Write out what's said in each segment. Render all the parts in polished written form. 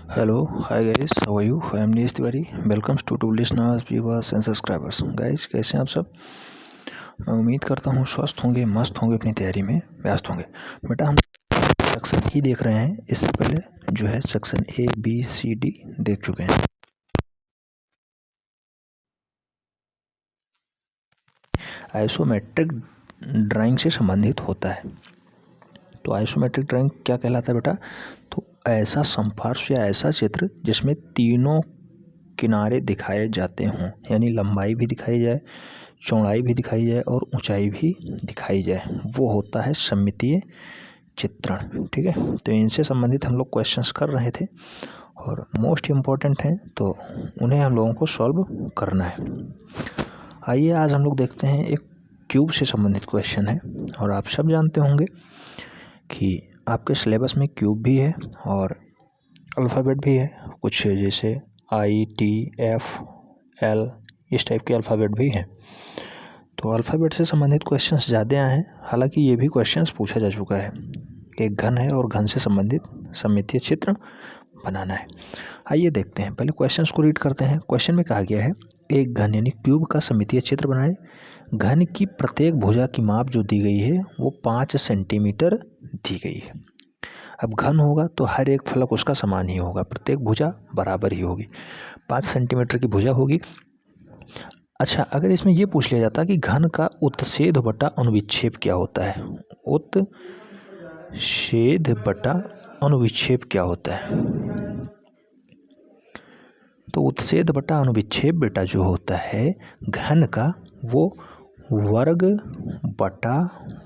Hello, hi guys, how are you? I am Neesh Tiwari. Welcome to listeners, viewers and subscribers. Guys, कैसे हैं आप सब? मैं उम्मीद करता हूँ स्वस्थ होंगे, मस्त होंगे, अपनी तैयारी में व्यस्त होंगे। बेटा हम सेक्शन ही देख रहे हैं, इससे पहले जो है सेक्शन ABCD देख चुके हैं। आइसोमेट्रिक ड्राइंग से संबंधित होता है। तो आइसोमेट्रिक ड्राइंग क्या कहलाता है बेटा? तो ऐसा समपार्श्व या ऐसा चित्र जिसमें तीनों किनारे दिखाए जाते हों, यानी लंबाई भी दिखाई जाए, चौड़ाई भी दिखाई जाए और ऊंचाई भी दिखाई जाए, वो होता है सममितीय चित्रण। ठीक है, तो इनसे संबंधित हम लोग क्वेश्चंस कर रहे थे और मोस्ट इम्पॉर्टेंट हैं, तो उन्हें हम लोगों को सॉल्व करना है। आइए आज हम लोग देखते हैं, एक क्यूब से संबंधित क्वेश्चन है और आप सब जानते होंगे कि आपके सिलेबस में क्यूब भी है और अल्फ़ाबेट भी है, कुछ जैसे ITFL इस टाइप के अल्फ़ाबेट भी हैं। तो अल्फ़ाबेट से संबंधित क्वेश्चंस ज़्यादा आए हैं, हालांकि ये भी क्वेश्चंस पूछा जा चुका है। एक घन है और घन से संबंधित सममितीय चित्र बनाना है। आइए देखते हैं, पहले क्वेश्चंस को रीड करते हैं। क्वेश्चन में कहा गया है, एक घन यानी क्यूब का सममितीय चित्र बनाएं। घन की प्रत्येक भुजा की माप जो दी गई है वो 5 सेंटीमीटर दी गई है। अब घन होगा तो हर एक फलक उसका समान ही होगा, प्रत्येक भुजा बराबर ही होगी, 5 सेंटीमीटर की भुजा होगी। अच्छा, अगर इसमें ये पूछ लिया जाता कि घन का उत्छेद बटा अनुविच्छेद क्या होता है, उत्छेद बटा अनुविच्छेद क्या होता है, तो उत्छेद बटा अनुविच्छेद बेटा जो होता है घन का, वो वर्ग बटा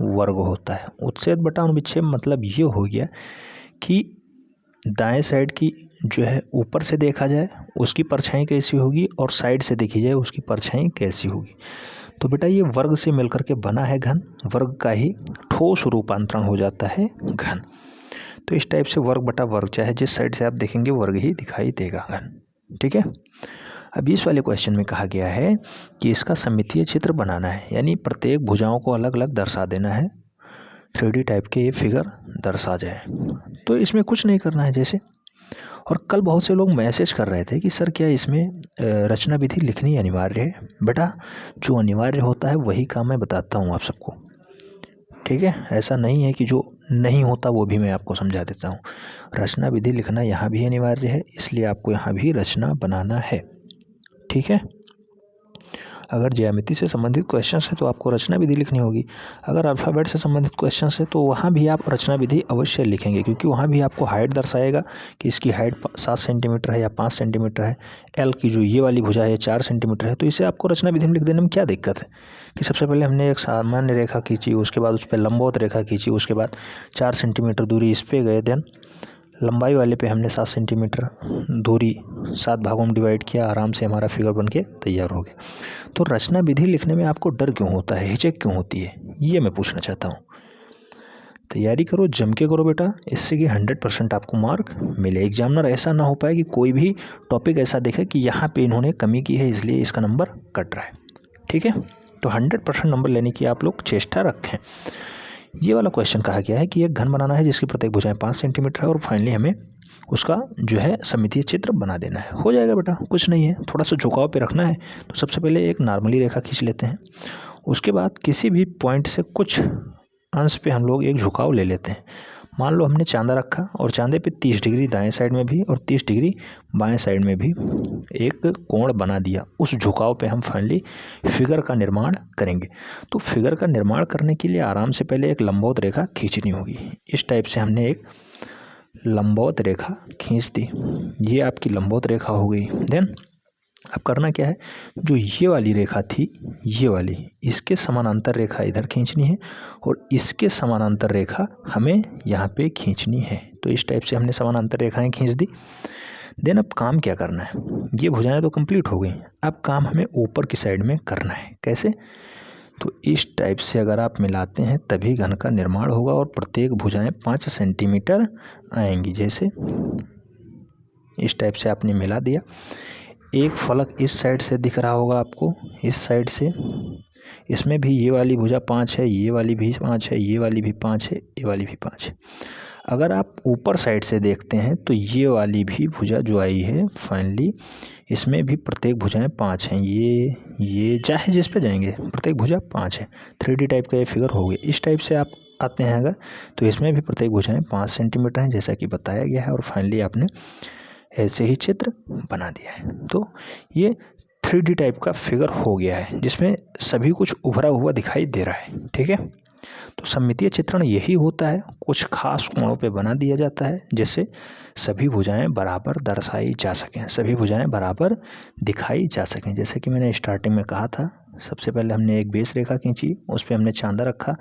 वर्ग होता है। उत्छेद बटा अनुविच्छेद मतलब ये हो गया कि दाएं साइड की जो है ऊपर से देखा जाए उसकी परछाई कैसी होगी और साइड से देखी जाए उसकी परछाई कैसी होगी। तो बेटा ये वर्ग से मिलकर के बना है घन, वर्ग का ही ठोस रूपांतरण हो जाता है घन। तो इस टाइप से वर्ग बटा वर्ग, चाहे जिस साइड से आप देखेंगे वर्ग ही दिखाई देगा घन। ठीक है, अब इस वाले क्वेश्चन में कहा गया है कि इसका सममितीय चित्र बनाना है, यानी प्रत्येक भुजाओं को अलग अलग दर्शा देना है, 3D टाइप के ये फिगर दर्शा जाए। तो इसमें कुछ नहीं करना है जैसे, और कल बहुत से लोग मैसेज कर रहे थे कि सर क्या इसमें रचना विधि लिखनी अनिवार्य है। बेटा जो अनिवार्य होता है वही काम मैं बताता हूँ आप सबको। ठीक है, ऐसा नहीं है कि जो नहीं होता वो भी मैं आपको समझा देता हूँ। रचना विधि लिखना यहाँ भी अनिवार्य है, इसलिए आपको यहाँ भी रचना बनाना है। ठीक है, अगर ज्यामिति से संबंधित क्वेश्चंस है तो आपको रचना विधि लिखनी होगी। अगर अल्फ़ाबेट से संबंधित क्वेश्चंस है तो वहाँ भी आप रचना विधि अवश्य लिखेंगे, क्योंकि वहाँ भी आपको हाइट दर्शाएगा कि इसकी हाइट 7 सेंटीमीटर है या 5 सेंटीमीटर है। एल की जो ये वाली भुजा है 4 सेंटीमीटर है, तो इसे आपको रचना विधि में लिख देने में क्या दिक्कत है कि सबसे पहले हमने एक सामान्य रेखा खींची, उसके बाद उस पर लंबवत रेखा खींची, उसके बाद 4 सेंटीमीटर दूरी इस पर गए, देन लंबाई वाले पे हमने 7 सेंटीमीटर दूरी 7 भागों में डिवाइड किया, आराम से हमारा फिगर बन के तैयार हो गया। तो रचना विधि लिखने में आपको डर क्यों होता है, हिचक क्यों होती है, ये मैं पूछना चाहता हूँ। तैयारी करो, जम के करो बेटा, इससे कि 100% आपको मार्क मिले। एग्जामिनर ऐसा ना हो पाए कि कोई भी टॉपिक ऐसा देखे कि यहाँ पे इन्होंने कमी की है इसलिए इसका नंबर कट रहा है। ठीक है, तो 100% नंबर लेने की आप लोग चेष्टा रखें। ये वाला क्वेश्चन कहा गया है कि एक घन बनाना है जिसकी प्रत्येक भुजाएं 5 सेंटीमीटर है और फाइनली हमें उसका जो है सममितीय चित्र बना देना है। हो जाएगा बेटा, कुछ नहीं है, थोड़ा सा झुकाव पे रखना है। तो सबसे पहले एक नॉर्मली रेखा खींच लेते हैं, उसके बाद किसी भी पॉइंट से कुछ अंश पे हम लोग एक झुकाव ले लेते हैं। मान लो हमने चांदा रखा और चांदे पे 30 डिग्री दाएं साइड में भी और 30 डिग्री बाएं साइड में भी एक कोण बना दिया। उस झुकाव पे हम फाइनली फिगर का निर्माण करेंगे। तो फिगर का निर्माण करने के लिए आराम से पहले एक लंबवत रेखा खींचनी होगी। इस टाइप से हमने एक लंबवत रेखा खींच दी, ये आपकी लंबवत रेखा हो गई। देन अब करना क्या है, जो ये वाली रेखा थी, ये वाली, इसके समानांतर रेखा इधर खींचनी है और इसके समानांतर रेखा हमें यहाँ पे खींचनी है। तो इस टाइप से हमने समानांतर रेखाएं खींच दी। देन अब काम क्या करना है, ये भुजाएं तो कंप्लीट हो गई, अब काम हमें ऊपर की साइड में करना है। कैसे, तो इस टाइप से अगर आप मिलाते हैं तभी घन का निर्माण होगा और प्रत्येक भुजाएं 5 सेंटीमीटर आएंगी। जैसे इस टाइप से आपने मिला दिया। एक फलक इस साइड से दिख रहा होगा आपको, इस साइड से, इसमें भी ये वाली भुजा 5 है, ये वाली भी 5 है, ये वाली भी 5 है, ये वाली भी 5 है। अगर आप ऊपर साइड से देखते हैं तो ये वाली भी भुजा जो आई है फाइनली, इसमें भी प्रत्येक भुजाएं 5 हैं। ये चाहे जिस पे जाएंगे प्रत्येक भुजा 5 है। 3D टाइप का ये फिगर हो गया। इस टाइप से आप आते हैं अगर, तो इसमें भी प्रत्येक भुजाएं 5 सेंटीमीटर हैं, जैसा कि बताया गया है। और फाइनली आपने ऐसे ही चित्र बना दिया है। तो ये 3D टाइप का फिगर हो गया है, जिसमें सभी कुछ उभरा हुआ दिखाई दे रहा है। ठीक है, तो सममितीय चित्रण यही होता है, कुछ खास कोणों पे बना दिया जाता है जिससे सभी भुजाएं बराबर दर्शाई जा सकें, सभी भुजाएं बराबर दिखाई जा सकें। जैसे कि मैंने स्टार्टिंग में कहा था, सबसे पहले हमने एक बेस रेखा खींची, उस पर हमने चांदा रखा,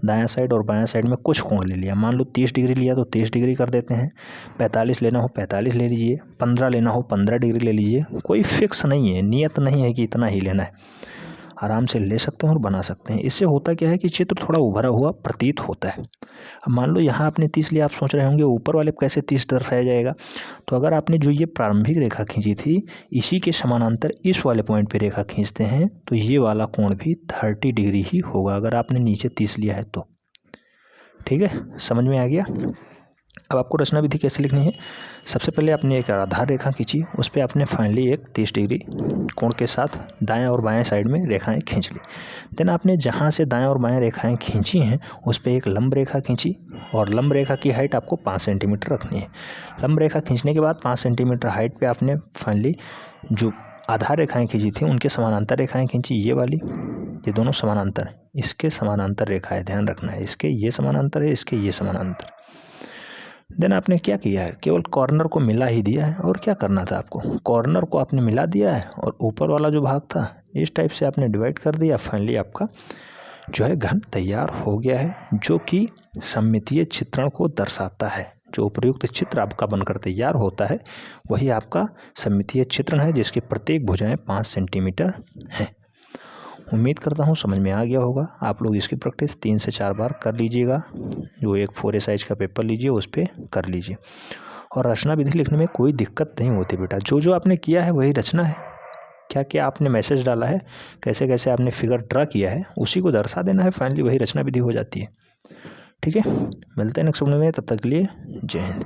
दायां साइड और बायां साइड में कुछ कोण ले लिया। मान लो 30 डिग्री लिया तो 30 डिग्री कर देते हैं, 45 लेना हो 45 ले लीजिए, 15 लेना हो 15 डिग्री ले लीजिए। कोई फिक्स नहीं है, नियत नहीं है कि इतना ही लेना है, आराम से ले सकते हैं और बना सकते हैं। इससे होता क्या है कि चित्र थोड़ा उभरा हुआ प्रतीत होता है। अब मान लो यहाँ आपने 30 लिया, आप सोच रहे होंगे ऊपर वाले कैसे 30 दर्शाया जाएगा। तो अगर आपने जो ये प्रारंभिक रेखा खींची थी, इसी के समानांतर इस वाले पॉइंट पे रेखा खींचते हैं तो ये वाला कोण भी 30 डिग्री ही होगा, अगर आपने नीचे 30 लिया है तो। ठीक है, समझ में आ गया। अब आपको रचना विधि कैसे लिखनी है, सबसे पहले आपने एक आधार रेखा खींची, उस पर आपने फाइनली एक 30 डिग्री कोण के साथ दाएं और बाएं साइड में रेखाएं खींच ली। देन आपने जहां से दाएं और बाएं रेखाएं खींची हैं उस पर एक लंब रेखा खींची, और लंब रेखा की हाइट आपको 5 सेंटीमीटर रखनी है। लंब रेखा खींचने के बाद 5 सेंटीमीटर हाइट पर आपने फाइनली जो आधार रेखाएँ खींची थी उनके समानांतर रेखाएँ खींची, ये वाली, ये दोनों समानांतर है, इसके समानांतर रेखा है, ध्यान रखना है, इसके ये समानांतर है, इसके ये समानांतर। देन आपने क्या किया है, केवल कॉर्नर को मिला ही दिया है। और क्या करना था आपको, कॉर्नर को आपने मिला दिया है और ऊपर वाला जो भाग था इस टाइप से आपने डिवाइड कर दिया। फाइनली आपका जो है घन तैयार हो गया है, जो कि सममितीय चित्रण को दर्शाता है। जो उपयुक्त चित्र आपका बनकर तैयार होता है वही आपका सममितीय चित्रण है, जिसकी प्रत्येक भुजाएं 5 सेंटीमीटर हैं। उम्मीद करता हूँ समझ में आ गया होगा। आप लोग इसकी प्रैक्टिस 3 से 4 बार कर लीजिएगा। जो एक 4A साइज का पेपर लीजिए, उस पर कर लीजिए। और रचना विधि लिखने में कोई दिक्कत नहीं होती बेटा, जो जो आपने किया है वही रचना है। क्या क्या आपने मैसेज डाला है, कैसे कैसे आपने फिगर ड्रा किया है, उसी को दर्शा देना है, फाइनली वही रचना विधि हो जाती है। ठीक है, मिलते हैं नेक्स्ट वीडियो में, तब तक के लिए जय हिंद।